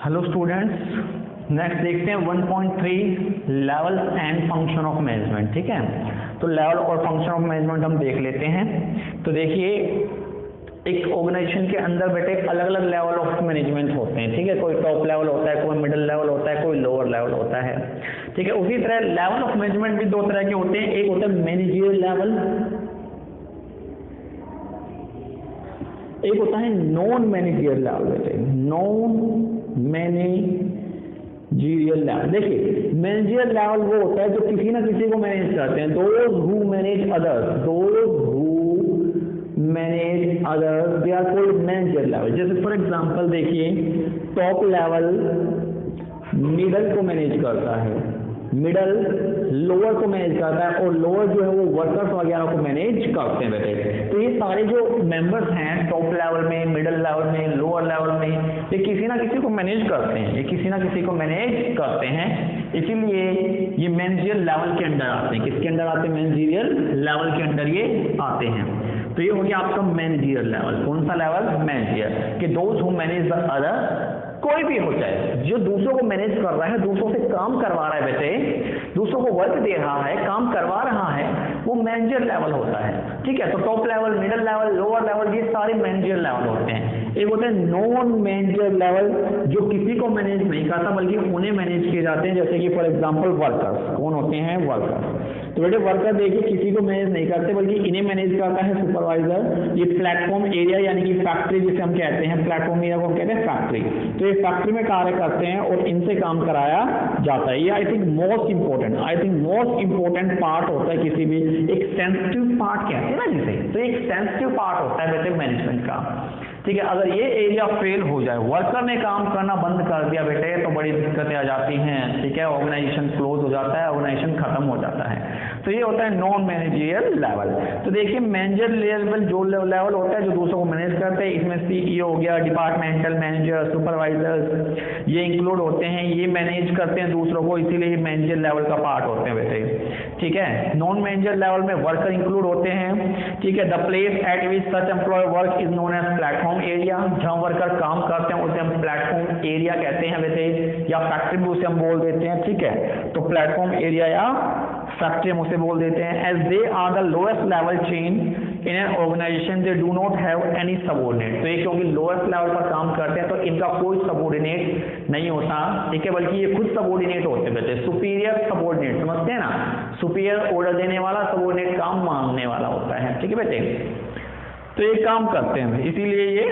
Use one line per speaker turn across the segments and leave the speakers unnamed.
Hello students, next देखते हैं 1.3 level and function of management. ठीक है, तो लेवल और फंक्शन ऑफ मैनेजमेंट हम देख लेते हैं। तो देखिए, एक ऑर्गेनाइजेशन के अंदर बेटे अलग अलग लेवल ऑफ मैनेजमेंट होते हैं। ठीक है, कोई टॉप लेवल होता है, कोई मिडिल लेवल होता है, कोई लोअर लेवल होता है। ठीक है, उसी तरह लेवल ऑफ मैनेजमेंट भी दो तरह के होते हैं। एक होता है मैनेजरियल लेवल, एक होता है नॉन मैनेजरियल लेवल। बेटे नॉन मैनेजरियल लेवल, देखिए मैनेजरियल लेवल वो होता है जो किसी ना किसी को मैनेज करते हैं। Those who manage others, those who manage others, they are called managerial level. जैसे फॉर एग्जांपल देखिए, टॉप लेवल मिडल को मैनेज करता है, मिडल लोअर को मैनेज करता है, और लोअर जो है वो वर्कर्स वगैरह को मैनेज करते हैं बेटे। तो ये सारे जो मेंबर्स हैं टॉप लेवल में, मिडिल लेवल में, लोअर लेवल में, ये किसी ना किसी को मैनेज करते हैं, ये किसी ना किसी को मैनेज करते हैं। इसीलिए ये मैनेजरियल लेवल के अंडर आते हैं। किसके अंडर आते हैं? मैनेजरियल लेवल के अंडर ये आते हैं। तो ये हो गया आपका मैनेजरियल लेवल। कौन सा लेवल? मैनेजरियल। कि those who manage the other, कोई भी हो जाए जो दूसरों को मैनेज कर रहा है, दूसरों से काम करवा रहा है बेटे, दूसरों को वर्क दे रहा है, काम करवा रहा है, वो मैनेजर लेवल होता है। ठीक है, तो top level, middle level, lower level, ये सारे मैनेजर लेवल होते हैं। एक होता है नॉन मैनेजर लेवल, जो किसी को मैनेज नहीं करता बल्कि उन्हें मैनेज किए जाते हैं। जैसे कि फॉर एग्जांपल वर्कर्स। कौन होते हैं? वर्कर्स। तो बेटे वर्कर देखिए किसी को मैनेज नहीं करते बल्कि इन्हें मैनेज करता है सुपरवाइजर। ये प्लेटफॉर्म एरिया यानी कि फैक्ट्री जिसे हम कहते हैं, प्लेटफॉर्म एरिया को हम कहते हैं फैक्ट्री। तो ये फैक्ट्री में कार्य करते हैं और इनसे काम कराया जाता है। ये I think most important part होता है किसी भी, एक सेंसिटिव पार्ट कहते हैं ना जिसे, तो एक सेंसिटिव पार्ट होता है बेटे मैनेजमेंट का। ठीक है, अगर ये एरिया फेल हो जाए, वर्कर ने काम करना बंद कर दिया बेटे, तो बड़ी दिक्कतें आ जाती हैं। ठीक है, ऑर्गेनाइजेशन क्लोज हो जाता है, ऑर्गेनाइजेशन खत्म हो जाता है। तो ये होता है नॉन मैनेजरियल लेवल। तो देखिए मैनेजर लेवल जो लेवल होता है जो दूसरों को मैनेज करते हैं, इसमें सीईओ हो गया, डिपार्टमेंटल मैनेजर, सुपरवाइजर्स, ये इंक्लूड होते हैं। ये मैनेज करते हैं दूसरों को, इसीलिए मैनेजर लेवल का पार्ट होते हैं बेटे। ठीक है, नॉन मैनेजर लेवल में वर्कर इंक्लूड होते हैं। ठीक है, the place at which such employ work is known as platform area. जहां वर्कर काम करते हैं उसे हम प्लेटफॉर्म एरिया कहते हैं बेटे, या फैक्ट्री भी उसे हम बोल देते हैं। ठीक है, तो प्लेटफॉर्म एरिया या फैक्ट्री हम उसे बोल देते हैं। As they are the lowest level chain in an organisation, they do not have any subordinate. तो ये क्योंकि लोएस्ट लेवल पर काम करते हैं तो इनका कोई सबऑर्डिनेट नहीं होता। ठीक है, बल्कि ये खुद सबऑर्डिनेट होते हैं बेटे। सुपीरियर सबऑर्डिनेट समझते हैं ना, सुपीरियर ऑर्डर देने वाला, सबऑर्डिनेट काम मांगने वाला होता है। ठीक है बेटे, तो ये काम करते हैं, इसीलिए ये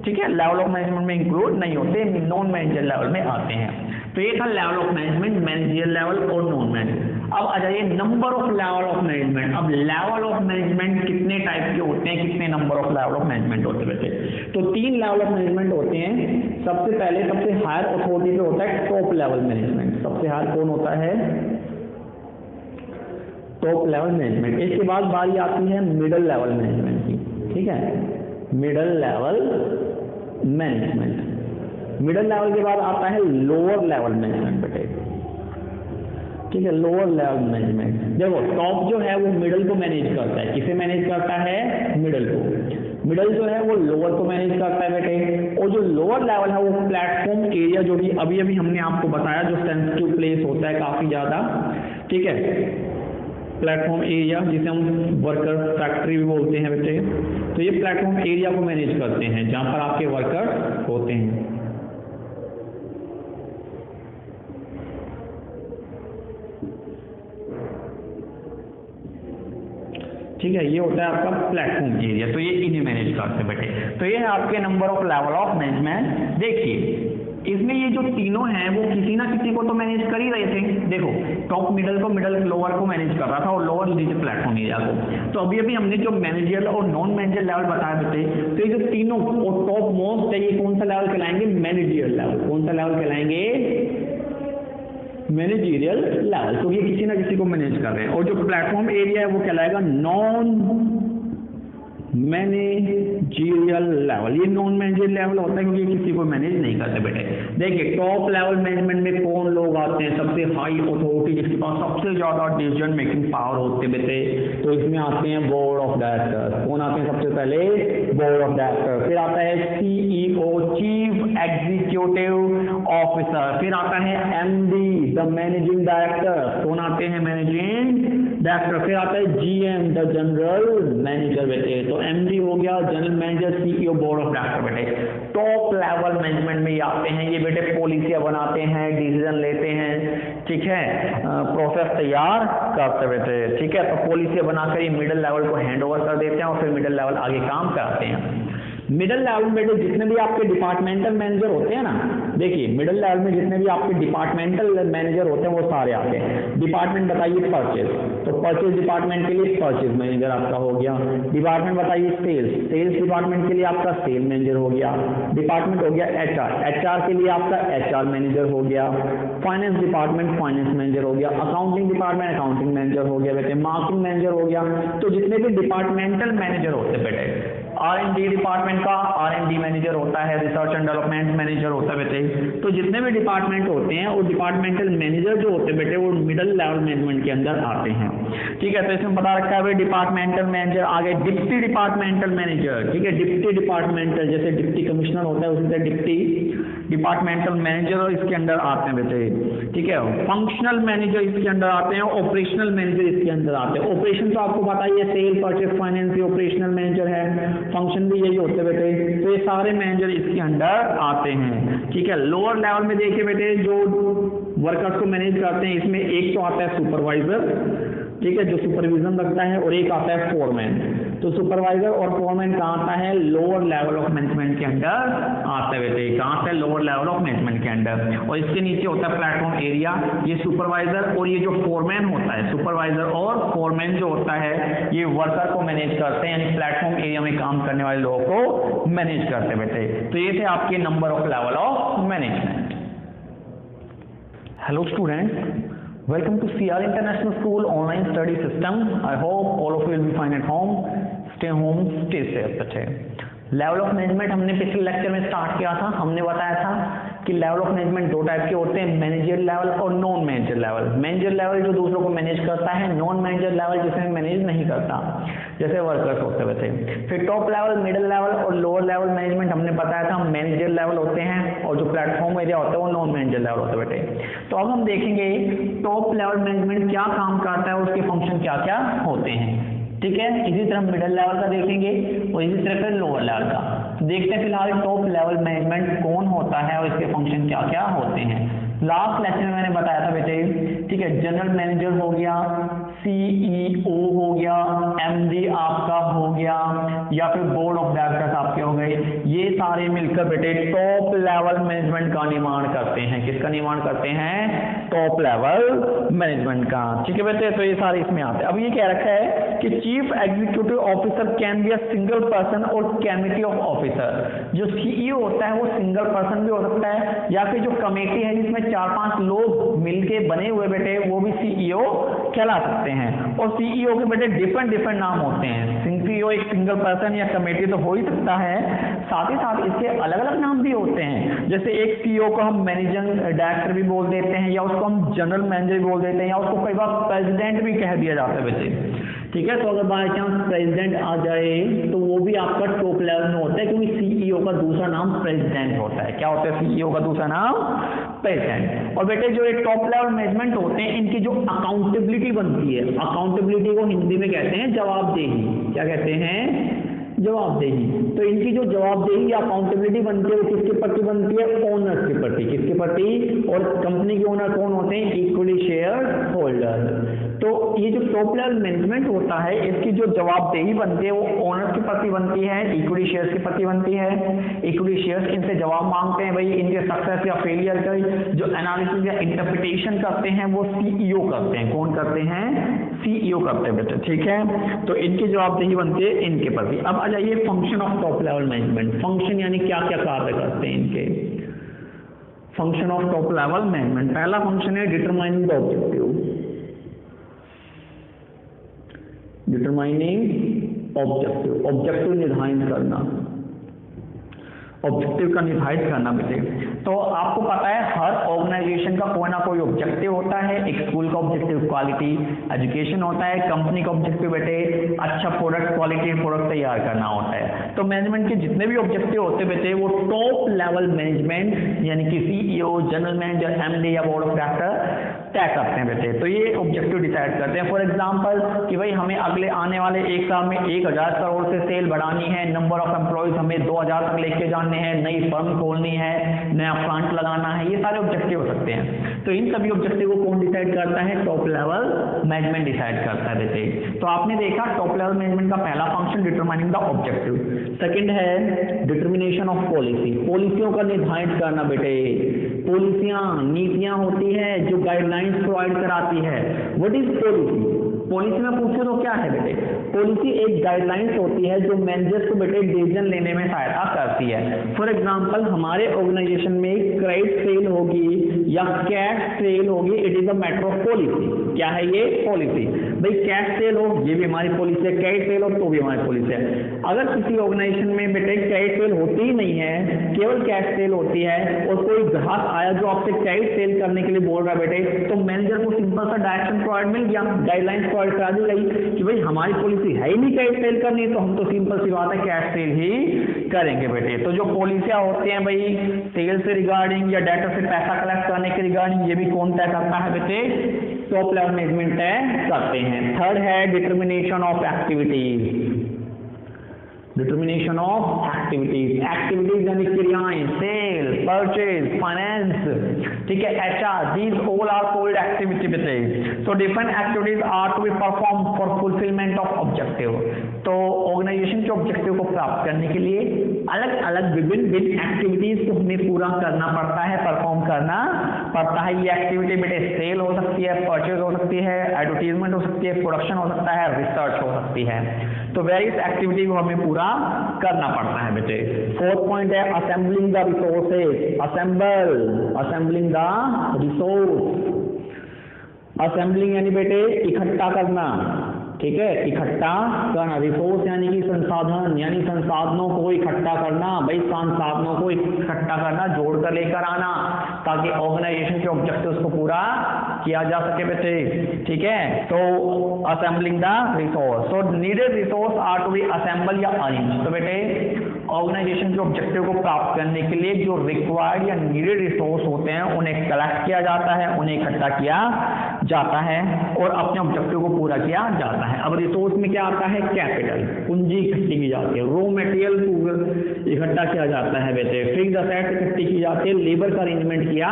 ठीक है लेवल ऑफ मैनेजमेंट में इंक्लूड नहीं होते, नॉन मैनेजर लेवल में आते हैं। तो ये था level of management, managerial level और नॉन मैनेजर। अब आ जाइए number of level of management. अब लेवल ऑफ मैनेजमेंट कितने टाइप के होते हैं, कितने number of level of management होते हैं? तो 3 लेवल ऑफ मैनेजमेंट होते हैं। सबसे पहले सबसे हायर अथॉरिटी पे होता है टॉप लेवल मैनेजमेंट। सबसे हायर कौन होता है? Top level management. इसके बाद बारी आती है मिडिल लेवल मैनेजमेंट की। ठीक है, middle level management. Middle level के बाद आता है लोअर लेवल मैनेजमेंट बेटे। ठीक है, लोअर लेवल मैनेजमेंट। देखो टॉप जो है वो मिडिल को मैनेज करता है। किसे मैनेज करता है? मिडिल को। मिडिल जो है वो लोअर को मैनेज करता है बेटे, और जो लोअर लेवल है वो प्लेटफॉर्म एरिया, जो भी अभी अभी हमने आपको बताया, जो सेंसिटिव प्लेस होता है काफी ज्यादा। ठीक है, प्लेटफॉर्म एरिया जिसे हम वर्कर फैक्ट्री भी बोलते हैं बेटे। तो ये प्लेटफॉर्म एरिया को मैनेज करते हैं जहां पर आपके वर्कर होते हैं। ठीक है, ये होता है आपका प्लेटफॉर्म एरिया। तो ये इन्हें मैनेज करते हैं बेटे। तो ये है आपके number of level of management. देखिए इसमें ये जो तीनों हैं वो किसी ना किसी को तो मैनेज कर ही रहे थे। देखो टॉप मिडिल को, मिडिल लोअर को मैनेज कर रहा था, और लोअर नीचे प्लेटफॉर्म एरिया को। तो अभी अभी हमने जो मैनेजरियल और नॉन मैनेजरियल लेवल बताया बेटे, तो ये जो तीनों और टॉप मोस्ट है, ये कौन सा लेवल कहलाएंगे? Managerial level. कौन सा लेवल कहलाएंगे? Managerial level. तो ये किसी ना किसी को मैनेज कर रहे हैं। और जो प्लेटफॉर्म एरिया है वो कहलाएगा नॉन मैनेजरियल लेवल, ये नॉन मैनेजरियल लेवल होता है क्योंकि ये किसी को मैनेज नहीं करते बेटे। देखिए टॉप लेवल मैनेजमेंट में कौन लोग आते हैं, सबसे हाई अथॉरिटी जिसके पास सबसे ज्यादा डिसीजन मेकिंग पावर होते बेटे, तो इसमें आते हैं बोर्ड ऑफ डायरेक्टर्स। कौन आते हैं सबसे पहले, बोर्ड ऑफ डायरेक्टर्स। फिर आता है सीईओ, चीफ एग्जीक्यूटिव ऑफिसर। फिर आता है एमडी, द मैनेजिंग डायरेक्टर। कौन आते हैं, मैनेजिंग डायरेक्टर। फिर आता है जीएम, द जनरल मैनेजर बेटे। तो एमडी हो गया, general manager, CEO, board of director बेटे। टॉप लेवल मैनेजमेंट में ये आते हैं, ये बेटे पॉलिसियां बनाते हैं, डिसीजन लेते हैं, ठीक है, प्रोसेस तैयार करते बेटे, ठीक है। तो पॉलिसियां बनाकर ये मिडिल लेवल को हैंड ओवर कर देते हैं और फिर मिडिल लेवल आगे काम कराते हैं। मिडिल लेवल में जितने भी आपके डिपार्टमेंटल मैनेजर होते हैं ना, देखिए मिडिल लेवल में जितने भी आपके डिपार्टमेंटल मैनेजर होते हैं वो सारे आते हैं। डिपार्टमेंट बताइए परचेज, तो परचेज डिपार्टमेंट के लिए परचेज मैनेजर आपका हो गया। डिपार्टमेंट बताइए सेल्स, सेल्स डिपार्टमेंट के लिए आपका सेल मैनेजर हो गया। डिपार्टमेंट हो गया एचआर, एचआर के लिए आपका एचआर मैनेजर हो गया। फाइनेंस डिपार्टमेंट फाइनेंस मैनेजर हो गया। अकाउंटिंग डिपार्टमेंट अकाउंटिंग मैनेजर हो गया बेटे। मार्केटिंग मैनेजर हो गया। तो जितने भी डिपार्टमेंटल मैनेजर होते हैं बेटे, R&D डिपार्टमेंट का R&D मैनेजर होता है, रिसर्च एंड डेवलपमेंट मैनेजर होता है बेटे। तो जितने भी डिपार्टमेंट होते हैं वो डिपार्टमेंटल मैनेजर जो होते हैं बेटे वो मिडिल लेवल मैनेजमेंट के अंदर आते हैं, ठीक है। तो इसमें बता रखा है डिपार्टमेंटल मैनेजर, आगे डिप्टी डिपार्टमेंटल मैनेजर, ठीक है। डिप्टी डिपार्टमेंटल जैसे डिप्टी कमिश्नर होता है उसी तरह डिप्टी डिपार्टमेंटल मैनेजर इसके अंदर आते हैं बेटे, ठीक है। फंक्शनल मैनेजर इसके अंदर आते हैं, ऑपरेशनल मैनेजर इसके अंदर आते हैं। ऑपरेशन तो आपको पता ही है, cell purchase finance operational manager है, फंक्शन भी यही होते हैं बेटे। तो ये सारे मैनेजर इसके अंडर आते हैं, ठीक है। लोअर लेवल में देखिए बेटे जो वर्कर्स को मैनेज करते हैं इसमें एक तो आता है सुपरवाइजर, ठीक है, जो सुपरविजन रखता है, और एक आता है फोरमैन। तो सुपरवाइजर और फोरमैन कहाँ आता है, लोअर लेवल ऑफ मैनेजमेंट के अंडर आता है बेटे। कहाँ से, लोअर लेवल ऑफ मैनेजमेंट के अंडर। और इसके नीचे होता है प्लेटफॉर्म एरिया, ये सुपरवाइजर और ये जो फोरमैन होता है, सुपरवाइजर और फोरमैन जो होता है ये वर्कर को मैनेज करते हैं, यानी प्लेटफॉर्म एरिया में काम करने वाले लोगों को मैनेज करते हैं बेटे। तो ये थे आपके number of level of management. Hello student, welcome to CR International School online study system. I hope all of you will be fine at home. Stay home, stay safe. अच्छे लेवल ऑफ मैनेजमेंट हमने पिछले lecture में start किया था। हमने बताया था कि लेवल ऑफ मैनेजमेंट दो टाइप के होते हैं, मैनेजर लेवल और non manager level. Manager level जो दूसरों को मैनेज करता है, नॉन मैनेजर लेवल जिसमें मैनेज नहीं करता, जैसे वर्कर्स होते हैं वैसे। फिर टॉप लेवल, मिडिल लेवल और लोअर लेवल मैनेजमेंट हमने बताया था मैनेजर लेवल होते हैं, और जो प्लेटफॉर्म एरिया होता है वो नॉन मैनेजर लेवल होते हैं बेटे। तो अब हम देखेंगे टॉप लेवल मैनेजमेंट क्या काम करता है, उसके फंक्शन क्या क्या होते हैं, ठीक है। इसी तरह मिडिल लेवल का देखेंगे और इसी तरह फिर लोअर लेवल का। देखते हैं फिलहाल टॉप लेवल मैनेजमेंट कौन होता है और इसके फंक्शन क्या क्या होते हैं। लास्ट लेक्चर में मैंने बताया था बेटे, ठीक है, जनरल मैनेजर हो गया, सीईओ हो गया, एमडी आपका हो गया, या फिर बोर्ड ऑफ डायरेक्टर्स आपके हो गए, ये सारे मिलकर बेटे टॉप लेवल मैनेजमेंट का निर्माण करते हैं। किसका निर्माण करते हैं, टॉप लेवल मैनेजमेंट का, ठीक है बेटे। तो ये सारे इसमें आते हैं। अब ये कह रखा है कि chief executive officer can be a single person और कमेटी ऑफ ऑफिसर। जो सीईओ होता है वो सिंगल पर्सन भी हो सकता है, या फिर जो कमेटी है जिसमें 4-5 लोग मिलके बने हुए बेटे वो भी सीईओ कहला सकते हैं। और सीईओ के बेटे डिफरेंट नाम होते हैं। सीईओ एक सिंगल पर्सन या कमेटी तो हो ही सकता है, साथ ही साथ इसके अलग अलग नाम भी होते हैं। जैसे एक सीईओ को हम मैनेजिंग डायरेक्टर भी बोल देते हैं, या उसको हम जनरल मैनेजर भी बोल देते हैं, या उसको कई बार प्रेसिडेंट भी कह दिया जाता है बेटे, ठीक है। तो अगर बाय चांस प्रेसिडेंट आ जाए तो वो भी आपका टॉप लेवल में होता है, क्योंकि सीईओ का दूसरा नाम प्रेसिडेंट होता है। क्या होता है, सीईओ का दूसरा नाम प्रेसिडेंट। और बेटे जो ये टॉप लेवल मैनेजमेंट होते हैं इनकी जो अकाउंटेबिलिटी बनती है, अकाउंटेबिलिटी को हिंदी में कहते हैं जवाबदेही। क्या कहते हैं, जवाबदेही। तो इनकी जो जवाबदेही या अकाउंटेबिलिटी बनती है वो किसके प्रति बनती है, ओनर्स के प्रति। किसके प्रति, और कंपनी के ओनर कौन होते हैं, इक्वली शेयर होल्डर। तो ये जो टॉप लेवल मैनेजमेंट होता है इसकी जो जवाबदेही बनती है वो ओनर्स के प्रति बनती है, इक्विटी शेयर्स के प्रति बनती है। इक्विटी शेयर्स इनसे जवाब मांगते हैं, भाई इनके सक्सेस या फेलियर का जो एनालिसिस या इंटरप्रिटेशन करते हैं वो सीईओ करते हैं। कौन करते हैं, सीईओ करते हैं बेटे, ठीक है। तो इनकी जवाबदेही बनती है इनके प्रति। अब आ जाइए function of top level management. Function यानी क्या क्या कार्य करते हैं इनके, function of top level management. पहला फंक्शन है determining the objective, determining objective, objective निर्धारित करना, ऑब्जेक्टिव का निर्धारित करना बेटे। तो आपको पता है हर ऑर्गेनाइजेशन का कोई ना कोई ऑब्जेक्टिव होता है। एक स्कूल का ऑब्जेक्टिव क्वालिटी एजुकेशन होता है, कंपनी का ऑब्जेक्टिव बेटे अच्छा प्रोडक्ट, क्वालिटी प्रोडक्ट तैयार करना होता है। तो मैनेजमेंट के जितने भी ऑब्जेक्टिव होते हैं बेटे वो टॉप लेवल मैनेजमेंट यानी कि CEO, जनरल मैनेजर, MD या बोर्ड ऑफ डायरेक्टर तय करते हैं बेटे। तो ये ऑब्जेक्टिव डिसाइड करते हैं। फॉर एग्जांपल कि भाई हमें अगले आने वाले एक साल में 1000 करोड़ से सेल बढ़ानी है, नंबर ऑफ एम्प्लॉयज हमें 2000 तक लेके जाने हैं, नई फर्म खोलनी है, नया प्लांट लगाना है, ये सारे ऑब्जेक्टिव हो सकते हैं। तो इन सभी ऑब्जेक्टिव को कौन डिसाइड करता है? टॉप लेवल मैनेजमेंट डिसाइड करता है बेटे। तो आपने देखा टॉप लेवल मैनेजमेंट का पहला function determining the objective. Second है डिटर्मिनेशन ऑफ पॉलिसी, पॉलिसियों का निर्धारित करना बेटे। पॉलिसियां, नीतियां होती है जो गाइडलाइंस प्रोवाइड कराती है। What is policy? पॉलिसी में पूछे तो क्या है बेटे? पॉलिसी एक गाइडलाइंस होती है जो मैनेजर्स को बेटे डिसीजन लेने में सहायता करती है। फॉर एग्जांपल हमारे ऑर्गेनाइजेशन में क्रेडिट सेल होगी या कैश सेल होगी, it is a matter of policy. क्या है ये? पॉलिसी। भाई कैश सेल हो ये भी हमारी पॉलिसी है, क्रेडिट सेल हो तो भी हमारी पॉलिसी है। अगर किसी ऑर्गेनाइजेशन में बेटे क्रेडिट सेल होती ही नहीं है, केवल कैश सेल होती है और कोई ग्राहक आया जो आपसे क्रेडिट सेल करने के लिए बोल रहा है बेटे, तो मैनेजर को सिंपल सा डायरेक्शन प्रोवाइड मिल गया, गाइडलाइंस प्रोवाइड करा दी गई कि भाई हमारी पॉलिसी है ही नहीं क्रेडिट सेल करनी, तो हम तो सिंपल सी बात है कैश सेल ही करेंगे बेटे। तो जो पॉलिसियां होती हैं भाई सेल से रिगार्डिंग या डाटा से पैसा कलेक्ट करने के रिगार्डिंग, ये भी कौन तय करता है बेटे? टॉप लेवल मैनेजमेंट तय करते हैं। थर्ड है determination of activities, determination of activities, activities यानी क्रियाएं, सेल, परचेज, फाइनेंस, ठीक है, HR, these all are called activity बेटे। So different activities are to be perform for fulfilment of objective. तो ऑर्गेनाइजेशन के ऑब्जेक्टिव को प्राप्त करने के लिए अलग अलग विभिन्न एक्टिविटीज को हमें पूरा करना पड़ता है, परफॉर्म करना पड़ता है। ये एक्टिविटी बेटे सेल हो सकती है, परचेज हो सकती है, एडवर्टीजमेंट हो सकती है, प्रोडक्शन हो सकता है, रिसर्च हो सकती है। तो वेरियस एक्टिविटी को हमें पूरा करना पड़ता है बेटे। फोर्थ पॉइंट है assembling the resources, assembling the resource. Assembling यानी बेटे इकट्ठा करना, ठीक है, इकट्ठा करना। रिसोर्स यानी कि संसाधन, यानी संसाधनों को इकट्ठा करना। भाई संसाधनों को इकट्ठा करना, जोड़कर लेकर आना ताकि ऑर्गेनाइजेशन के ऑब्जेक्टिव्स को पूरा किया जा सके बेटे, ठीक है। तो assembling the resource, so needed resource are to be assemble या अरेंज। तो बेटे ऑर्गेनाइजेशन के ऑब्जेक्टिव को प्राप्त करने के लिए जो रिक्वायर्ड या नीडेड रिसोर्स होते हैं उन्हें कलेक्ट किया जाता है, उन्हें इकट्ठा किया जाता है और अपने ऑब्जेक्टिव को पूरा किया जाता है। अब रिसोर्स में क्या आता है? कैपिटल, पूंजी इकट्ठी की जाती है, रॉ मटेरियल इकट्ठा किया जाता है बेटे, फिक्स्ड असेट्स इकट्ठी की जाती है, लेबर का अरेंजमेंट किया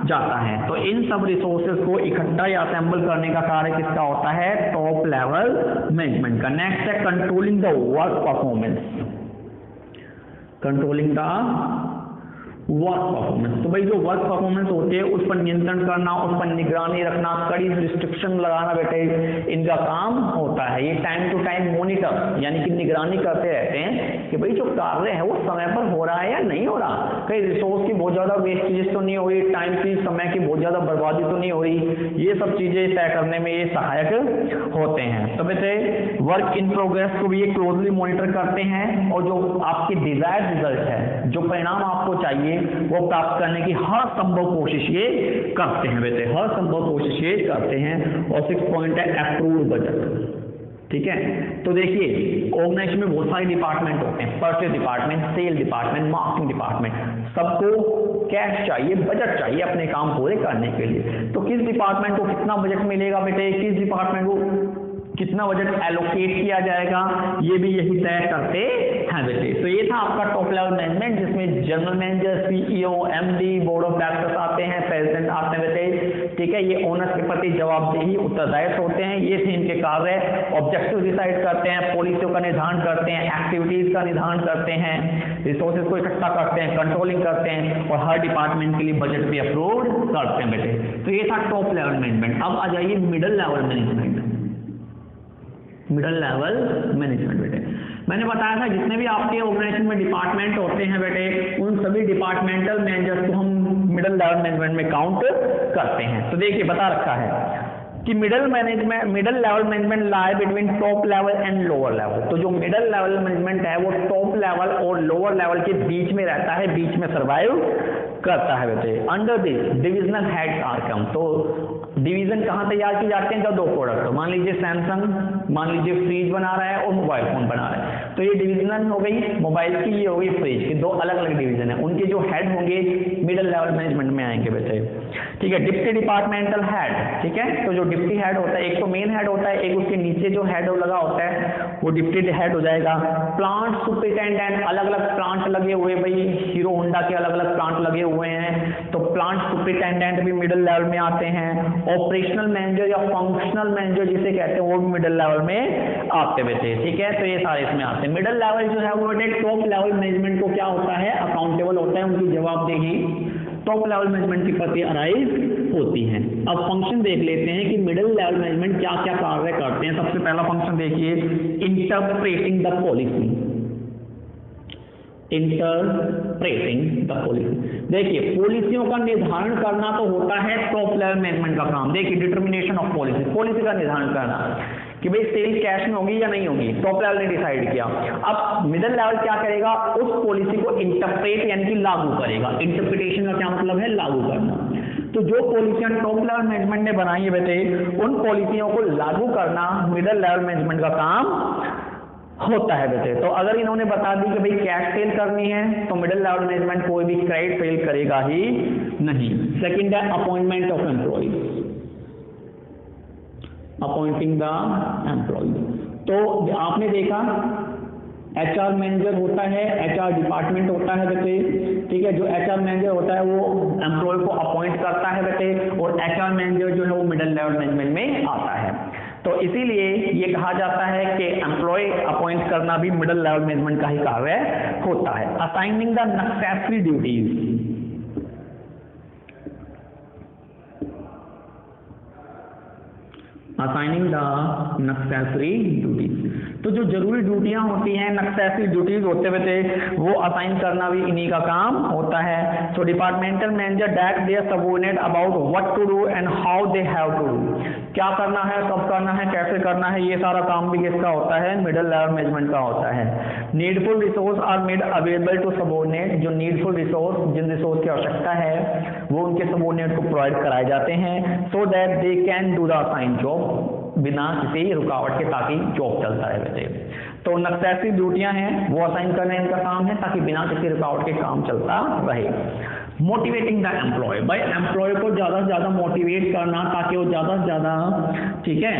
जाता है। तो इन सब रिसोर्सेज को इकट्ठा या असेंबल करने का कार्य किसका होता है? टॉप लेवल मैनेजमेंट का। नेक्स्ट है controlling the work performance, controlling the work performance. तो भाई जो वर्क परफॉर्मेंस होती है उस पर नियंत्रण करना, उस पर निगरानी रखना, कड़ी रिस्ट्रिक्शन लगाना बेटे इनका काम होता है। ये टाइम टू टाइम मॉनिटर यानी कि निगरानी करते रहते हैं कि भाई जो कार्य है वो समय पर हो रहा है या नहीं हो रहा, कहीं रिसोर्स की बहुत ज्यादा वेस्टेज तो नहीं हो रही, टाइम की, समय की बहुत ज्यादा बर्बादी तो नहीं हो रही। ये सब चीजें तय करने में ये सहायक होते हैं। तो बेटे वर्क इन प्रोग्रेस को भी ये क्लोजली मॉनिटर करते हैं और जो आपके डिजायर्ड रिजल्ट है, जो परिणाम आपको चाहिए वो प्राप्त करने की हर संभव कोशिश ये करते हैं बेटे, हर संभव कोशिश ये करते हैं। और 6 पॉइंट है अप्रूव्ड बजट, ठीक है। तो देखिए ऑर्गेनाइजेशन में बहुत सारे डिपार्टमेंट होते हैं, purchase department, sale department, marketing department, सबको कैश चाहिए, बजट चाहिए अपने काम पूरे करने के लिए। तो किस डिपार्टमेंट को कितना बजट मिलेगा बेटे, किस डिपार्टमेंट को कितना बजट एलोकेट किया जाएगा, ये भी यही तय करते हैं बेटे। तो ये था आपका टॉप लेवल मैनेजमेंट जिसमें general manager, CEO, MD, board of directors आते हैं, प्रेसिडेंट आते हैं बेटे, ठीक है। ये ओनर्स के प्रति जवाबदेही, उत्तरदायित्व होते हैं, ये थे इनके कार्य। ऑब्जेक्टिव डिसाइड करते हैं, पॉलिसियों का निर्धारण करते हैं, एक्टिविटीज का निर्धारण करते हैं, रिसोर्सेज को इकट्ठा करते हैं, कंट्रोलिंग करते हैं और हर डिपार्टमेंट के लिए बजट भी अप्रूव करते हैं बेटे। तो ये था टॉप लेवल मैनेजमेंट। अब आ जाइए middle level management. Middle level management बेटे मैंने बताया था जितने भी आपके ऑर्गेनाइजेशन में डिपार्टमेंट होते हैं बेटे उन सभी डिपार्टमेंटल मैनेजर्स को हम मिडिल लेवल मैनेजमेंट में काउंट करते हैं। तो देखिए बता रखा है कि middle level management lie between top level and lower level. तो जो मिडिल लेवल मैनेजमेंट है वो टॉप लेवल और लोअर लेवल के बीच में रहता है, बीच में सर्वाइव करता है बेटे। Under this divisional heads are come. तो डिवीजन कहाँ तैयार की जाते हैं? जब दो प्रोडक्ट हो, मान लीजिए सैमसंग मान लीजिए फ्रिज बना रहा है और मोबाइल फोन बना रहा है, तो ये डिवीजन हो गई मोबाइल की, ये हो गई फ्रिज की, दो अलग अलग डिवीजन है। उनके जो हेड होंगे मिडिल लेवल मैनेजमेंट में आएंगे बेटे, ठीक है। डिप्टी डिपार्टमेंटल हेड, ठीक है। तो जो डिप्टी हेड होता है, एक तो मेन हेड होता है, एक उसके नीचे जो हेड लगा होता है वो डिप्टी हेड हो जाएगा। प्लांट सुपरिटेंडेंट, अलग अलग प्लांट लगे हुए, भाई हीरो होंडा के अलग अलग प्लांट लगे हुए हैं, तो प्लांट सुपरिटेंडेंट भी मिडिल लेवल में आते हैं। ऑपरेशनल मैनेजर या फंक्शनल मैनेजर जिसे कहते हैं वो भी मिडिल लेवल में आते बेटे, ठीक है। तो ये सारे इसमें आते हैं। मिडिल लेवल जो है वो बेटे टॉप लेवल मैनेजमेंट को क्या होता है, अकाउंटेबल होता है, उनकी जवाबदेही टॉप लेवल मैनेजमेंट की प्रति अराइज होती हैं। अब फंक्शन देख लेते हैं कि मिडिल लेवल मैनेजमेंट क्या क्या कार्य करते हैं। सबसे पहला फंक्शन देखिए, interpreting the policy. Interpreting the policy, देखिए पॉलिसियों का निर्धारण करना तो होता है टॉप लेवल मैनेजमेंट का काम। देखिए डिटर्मिनेशन ऑफ पॉलिसी, पॉलिसी का निर्धारण करना कि भाई सेल कैश में होगी या नहीं होगी, टॉप लेवल ने डिसाइड किया। अब मिडिल लेवल क्या करेगा, उस पॉलिसी को इंटरप्रेट यानी कि लागू करेगा। इंटरप्रिटेशन का क्या मतलब है, लागू करना। तो जो पॉलिसियां टॉप लेवल मैनेजमेंट ने बनाई है बेटे, उन पॉलिसियों को लागू करना मिडिल लेवल मैनेजमेंट का काम होता है बेटे। तो अगर इन्होंने बता दी कि भाई कैश सेल करनी है तो मिडिल लेवल मैनेजमेंट कोई भी क्रेडिट सेल करेगा ही नहीं। सेकंड है appointment of employees, appointing the employees. तो आपने देखा एचआर मैनेजर होता है, एचआर डिपार्टमेंट होता है बेटे, ठीक है। जो एचआर मैनेजर होता है वो एम्प्लॉय को अपॉइंट करता है बेटे, और एचआर मैनेजर जो है वो मिडिल लेवल मैनेजमेंट में आता है। तो इसीलिए ये कहा जाता है कि एम्प्लॉय अपॉइंट करना भी मिडिल लेवल मैनेजमेंट का ही कार्य होता है। Assigning the necessary duties, assigning the necessary duties. तो जो जरूरी ड्यूटियां होती हैं, नेसेसरी ड्यूटीज होते हुए वो असाइन करना भी इन्हीं का काम होता है। So departmental manager direct their subordinate about what to do and how they have to do. क्या करना है, कब करना है, कैसे करना है, ये सारा काम भी किसका होता है, मिडिल लेवल मैनेजमेंट का होता है। Needful resource are made available to subordinate, जो नीडफुल रिसोर्स, जिन रिसोर्स की आवश्यकता है वो उनके सबऑर्डिनेट को प्रोवाइड कराए जाते हैं, so that they can do the assign job, बिना किसी रुकावट के, ताकि जॉब चलता है बेटे। तो नेसेसरी ड्यूटियां हैं वो असाइन करना इनका काम है, ताकि बिना किसी रुकावट के काम चलता रहे। मोटिवेटिंग द एम्प्लॉय, भाई एम्प्लॉय को ज़्यादा से ज़्यादा मोटिवेट करना ताकि वो ज़्यादा से ज़्यादा, ठीक है,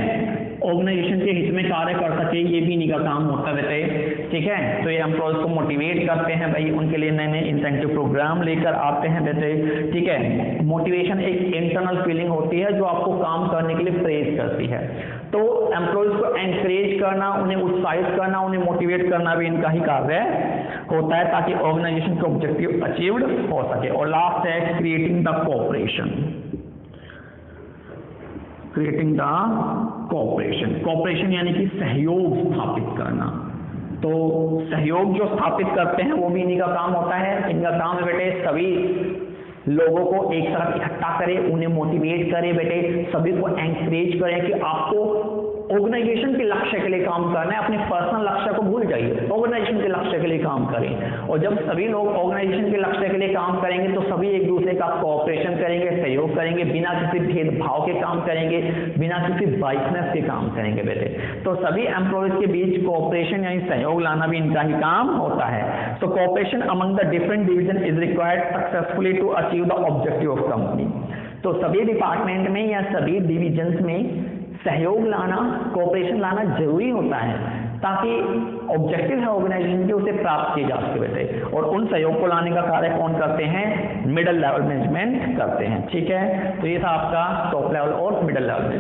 ऑर्गेनाइजेशन के हित में कार्य कर सके, ये भी इन्हीं का काम होता है, ठीक है। तो ये एम्प्लॉयज को मोटिवेट करते हैं भाई, उनके लिए नए नए इंसेंटिव प्रोग्राम लेकर आते हैं बेटे, ठीक है। मोटिवेशन एक इंटरनल फीलिंग होती है जो आपको काम करने के लिए प्रेज करती है। तो एम्प्लॉयज को एनकरेज करना, उन्हें उत्साहित करना, उन्हें मोटिवेट करना भी इनका ही कार्य होता है, ताकि ऑर्गेनाइजेशन के ऑब्जेक्टिव अचीव्ड हो सके। और लास्ट है creating the cooperation, creating the cooperation, cooperation यानी कि सहयोग स्थापित करना। तो सहयोग जो स्थापित करते हैं वो भी इन्हीं का काम होता है। इनका काम है बेटे सभी लोगों को एक तरफ इकट्ठा करे, उन्हें मोटिवेट करे बेटे, सभी को एनकरेज करें कि आपको ऑर्गेनाइजेशन के लक्ष्य के लिए काम करना है, अपने पर्सनल लक्ष्य को भूल जाइए, ऑर्गेनाइजेशन के लक्ष्य के लिए काम करें। और जब सभी लोग ऑर्गेनाइजेशन के लक्ष्य के लिए काम करेंगे तो सभी एक दूसरे का कोऑपरेशन करेंगे, सहयोग करेंगे, बिना किसी भेदभाव के काम करेंगे, बिना किसी बाइकनेस के काम करेंगे बेटे। तो सभी एम्प्लॉयज के बीच कोऑपरेशन यानी सहयोग लाना भी इनका ही काम होता है। तो cooperation among the different division is required successfully to achieve the objective of company. तो सभी डिपार्टमेंट में या सभी डिविजन्स में सहयोग लाना, कोऑपरेशन लाना जरूरी होता है, ताकि ऑब्जेक्टिव है ऑर्गेनाइजेशन के उसे प्राप्त किए जा सके बेटे। और उन सहयोग को लाने का कार्य कौन करते हैं, मिडिल लेवल मैनेजमेंट करते हैं, ठीक है। तो ये था आपका टॉप लेवल और मिडिल लेवल।